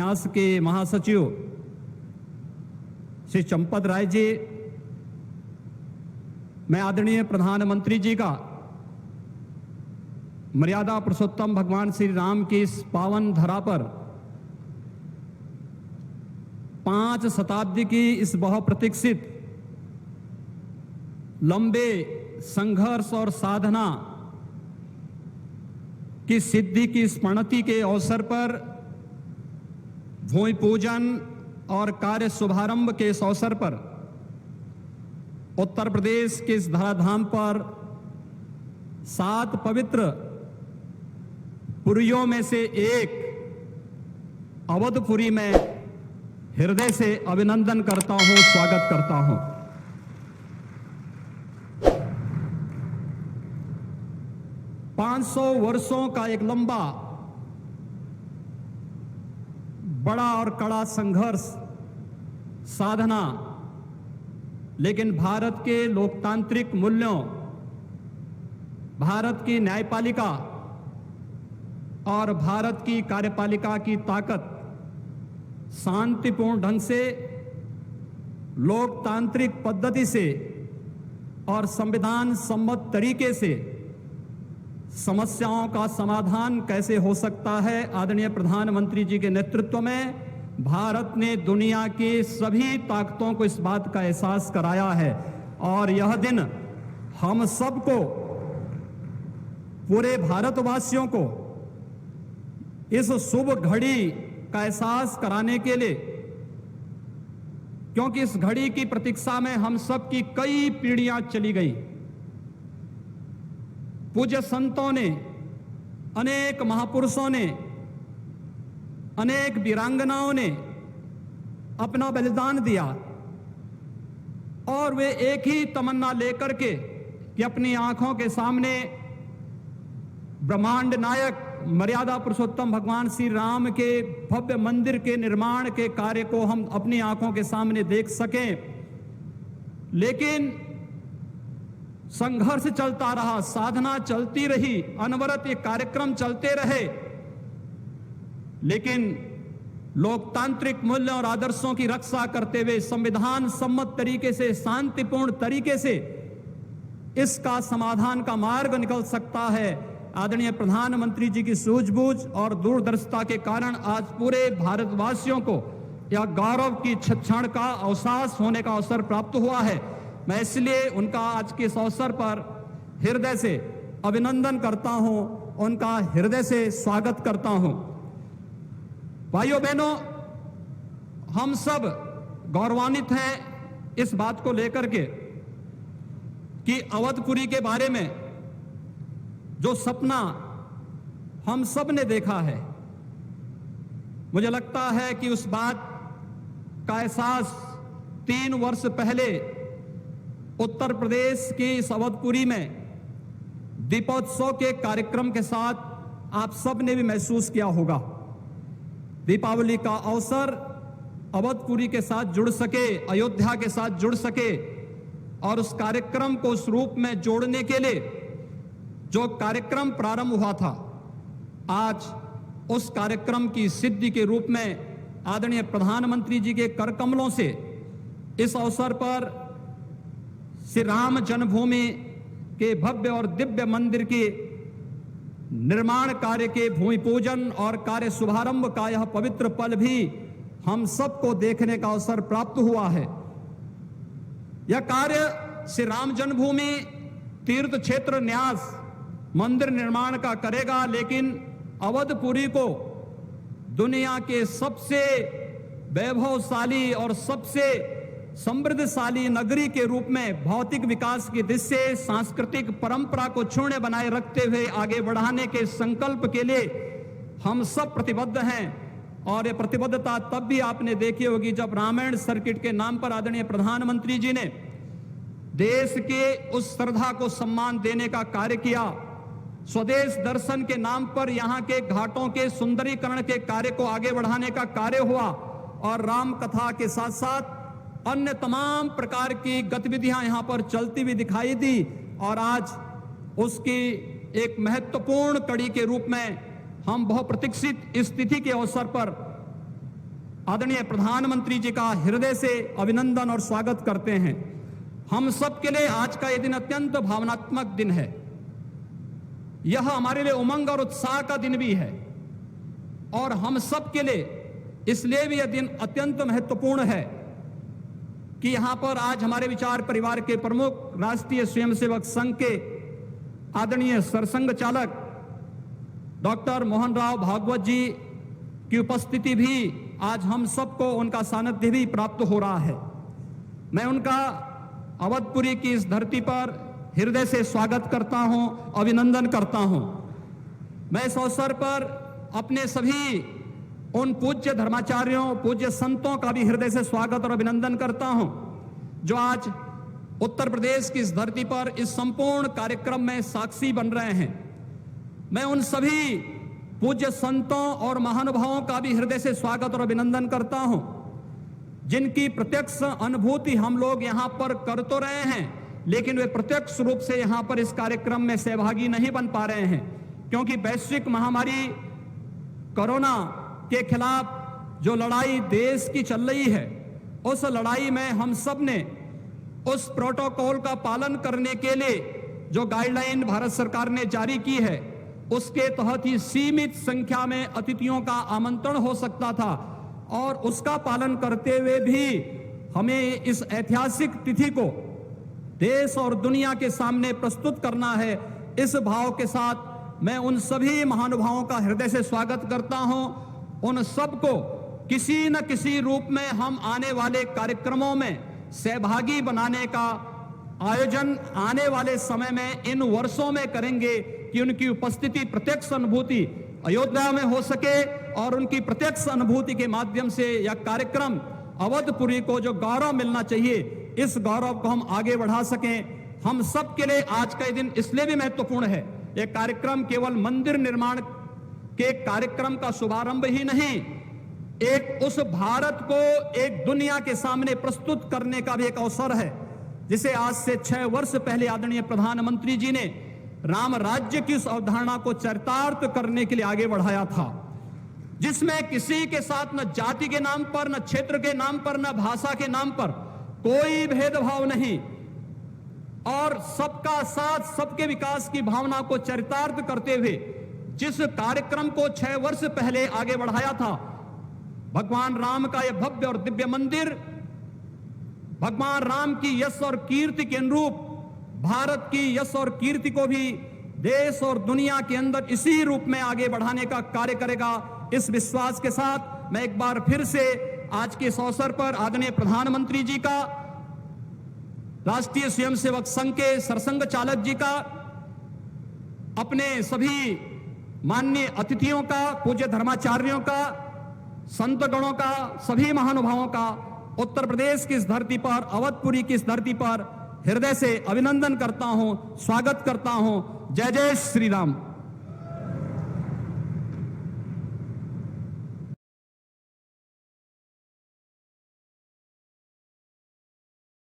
न्यास के महासचिव श्री चंपत राय जी, मैं आदरणीय प्रधानमंत्री जी का मर्यादा पुरुषोत्तम भगवान श्री राम की इस पावन धरा पर 5 शताब्दी की इस बहुप्रतीक्षित लंबे संघर्ष और साधना की सिद्धि की स्मृति के अवसर पर भूमि पूजन और कार्य शुभारंभ के इस अवसर पर उत्तर प्रदेश के इस धराधाम पर 7 पवित्र पुरियों में से एक अवधपुरी में हृदय से अभिनंदन करता हूं, स्वागत करता हूं। पांच 500 वर्षों का एक लंबा बड़ा और कड़ा संघर्ष, साधना, लेकिन भारत के लोकतांत्रिक मूल्यों, भारत की न्यायपालिका और भारत की कार्यपालिका की ताकत शांतिपूर्ण ढंग से, लोकतांत्रिक पद्धति से और संविधान सम्मत तरीके से समस्याओं का समाधान कैसे हो सकता है। आदरणीय प्रधानमंत्री जी के नेतृत्व में भारत ने दुनिया की सभी ताकतों को इस बात का एहसास कराया है और यह दिन हम सबको, पूरे भारतवासियों को इस शुभ घड़ी का एहसास कराने के लिए, क्योंकि इस घड़ी की प्रतीक्षा में हम सब की कई पीढ़ियां चली गई। पूज्य संतों ने, अनेक महापुरुषों ने, अनेक वीरांगनाओं ने अपना बलिदान दिया और वे एक ही तमन्ना लेकर के कि अपनी आंखों के सामने ब्रह्मांड नायक मर्यादा पुरुषोत्तम भगवान श्री राम के भव्य मंदिर के निर्माण के कार्य को हम अपनी आंखों के सामने देख सकें। लेकिन संघर्ष चलता रहा, साधना चलती रही, अनवरत ये कार्यक्रम चलते रहे, लेकिन लोकतांत्रिक मूल्यों और आदर्शों की रक्षा करते हुए संविधान सम्मत तरीके से, शांतिपूर्ण तरीके से इसका समाधान का मार्ग निकल सकता है। आदरणीय प्रधानमंत्री जी की सूझबूझ और दूरदर्शिता के कारण आज पूरे भारतवासियों को यह गौरव की क्षण का अवसास होने का अवसर प्राप्त हुआ है। मैं इसलिए उनका आज के इस अवसर पर हृदय से अभिनंदन करता हूं, उनका हृदय से स्वागत करता हूं। भाइयों बहनों, हम सब गौरवान्वित हैं इस बात को लेकर के कि अवधपुरी के बारे में जो सपना हम सब ने देखा है, मुझे लगता है कि उस बात का एहसास 3 वर्ष पहले उत्तर प्रदेश की इस अवधपुरी में दीपोत्सव के कार्यक्रम के साथ आप सब ने भी महसूस किया होगा। दीपावली का अवसर अवधपुरी के साथ जुड़ सके, अयोध्या के साथ जुड़ सके और उस कार्यक्रम को उस रूप में जोड़ने के लिए जो कार्यक्रम प्रारंभ हुआ था, आज उस कार्यक्रम की सिद्धि के रूप में आदरणीय प्रधानमंत्री जी के कर कमलों से इस अवसर पर श्री राम जन्मभूमि के भव्य और दिव्य मंदिर के निर्माण कार्य के भूमि पूजन और कार्य शुभारंभ का यह पवित्र पल भी हम सबको देखने का अवसर प्राप्त हुआ है। यह कार्य श्री राम जन्मभूमि तीर्थ क्षेत्र न्यास मंदिर निर्माण का करेगा, लेकिन अवधपुरी को दुनिया के सबसे वैभवशाली और सबसे समृद्धशाली नगरी के रूप में भौतिक विकास की दृष्टि से सांस्कृतिक परंपरा को क्षुण्ण बनाए रखते हुए आगे बढ़ाने के संकल्प के लिए हम सब प्रतिबद्ध हैं। और ये प्रतिबद्धता तब भी आपने देखी होगी जब रामायण सर्किट के नाम पर आदरणीय प्रधानमंत्री जी ने देश के उस श्रद्धा को सम्मान देने का कार्य किया। स्वदेश दर्शन के नाम पर यहाँ के घाटों के सुंदरीकरण के कार्य को आगे बढ़ाने का कार्य हुआ और राम कथा के साथ साथ अन्य तमाम प्रकार की गतिविधियां यहाँ पर चलती हुई दिखाई दी और आज उसकी एक महत्वपूर्ण कड़ी के रूप में हम बहुप्रतीक्षित स्थिति के अवसर पर आदरणीय प्रधानमंत्री जी का हृदय से अभिनंदन और स्वागत करते हैं। हम सब के लिए आज का यह दिन अत्यंत भावनात्मक दिन है। यह हमारे लिए उमंग और उत्साह का दिन भी है और हम सब के लिए इसलिए भी यह दिन अत्यंत महत्वपूर्ण है कि यहां पर आज हमारे विचार परिवार के प्रमुख राष्ट्रीय स्वयंसेवक संघ के आदरणीय सरसंघ चालक डॉक्टर मोहन राव भागवत जी की उपस्थिति भी आज हम सबको उनका सानिध्य भी प्राप्त हो रहा है। मैं उनका अवधपुरी की इस धरती पर हृदय से स्वागत करता हूं, अभिनंदन करता हूं। मैं इस अवसर पर अपने सभी उन पूज्य धर्माचार्यों, पूज्य संतों का भी हृदय से स्वागत और अभिनंदन करता हूं जो आज उत्तर प्रदेश की इस धरती पर इस संपूर्ण कार्यक्रम में साक्षी बन रहे हैं। मैं उन सभी पूज्य संतों और महानुभावों का भी हृदय से स्वागत और अभिनंदन करता हूं जिनकी प्रत्यक्ष अनुभूति हम लोग यहां पर कर तो रहे हैं, लेकिन वे प्रत्यक्ष रूप से यहां पर इस कार्यक्रम में सहभागी नहीं बन पा रहे हैं क्योंकि वैश्विक महामारी कोरोना के खिलाफ जो लड़ाई देश की चल रही है, उस लड़ाई में हम सब ने उस प्रोटोकॉल का पालन करने के लिए जो गाइडलाइन भारत सरकार ने जारी की है उसके तहत ही सीमित संख्या में अतिथियों का आमंत्रण हो सकता था और उसका पालन करते हुए भी हमें इस ऐतिहासिक तिथि को देश और दुनिया के सामने प्रस्तुत करना है। इस भाव के साथ मैं उन सभी महानुभावों का हृदय से स्वागत करता हूं। उन सबको किसी न किसी रूप में हम आने वाले कार्यक्रमों में सहभागी बनाने का आयोजन आने वाले समय में इन वर्षों में करेंगे कि उनकी उपस्थिति प्रत्यक्ष अनुभूति अयोध्या में हो सके और उनकी प्रत्यक्ष अनुभूति के माध्यम से यह कार्यक्रम अवधपुरी को जो गौरव मिलना चाहिए, इस गौरव को हम आगे बढ़ा सकें। हम सब के लिए आज का दिन इसलिए भी महत्वपूर्ण है। यह कार्यक्रम केवल मंदिर निर्माण के कार्यक्रम का शुभारंभ ही नहीं, एक उस भारत को एक दुनिया के सामने प्रस्तुत करने का भी एक अवसर है जिसे आज से 6 वर्ष पहले आदरणीय प्रधानमंत्री जी ने राम राज्य की उस अवधारणा को चरितार्थ करने के लिए आगे बढ़ाया था, जिसमें किसी के साथ न जाति के नाम पर, न क्षेत्र के नाम पर, न भाषा के नाम पर कोई भेदभाव नहीं और सबका साथ, सबके विकास की भावना को चरितार्थ करते हुए जिस कार्यक्रम को 6 वर्ष पहले आगे बढ़ाया था, भगवान राम का यह भव्य और दिव्य मंदिर भगवान राम की यश और कीर्ति के अनुरूप भारत की यश और कीर्ति को भी देश और दुनिया के अंदर इसी रूप में आगे बढ़ाने का कार्य करेगा। इस विश्वास के साथ मैं एक बार फिर से आज के इस अवसर पर आदरणीय प्रधानमंत्री जी का, राष्ट्रीय स्वयंसेवक संघ के सरसंघ चालक जी का, अपने सभी माननीय अतिथियों का, पूज्य धर्माचार्यों का, संतगणों का, सभी महानुभावों का उत्तर प्रदेश की इस धरती पर, अवधपुरी की इस धरती पर हृदय से अभिनंदन करता हूं, स्वागत करता हूं। जय जय श्री राम।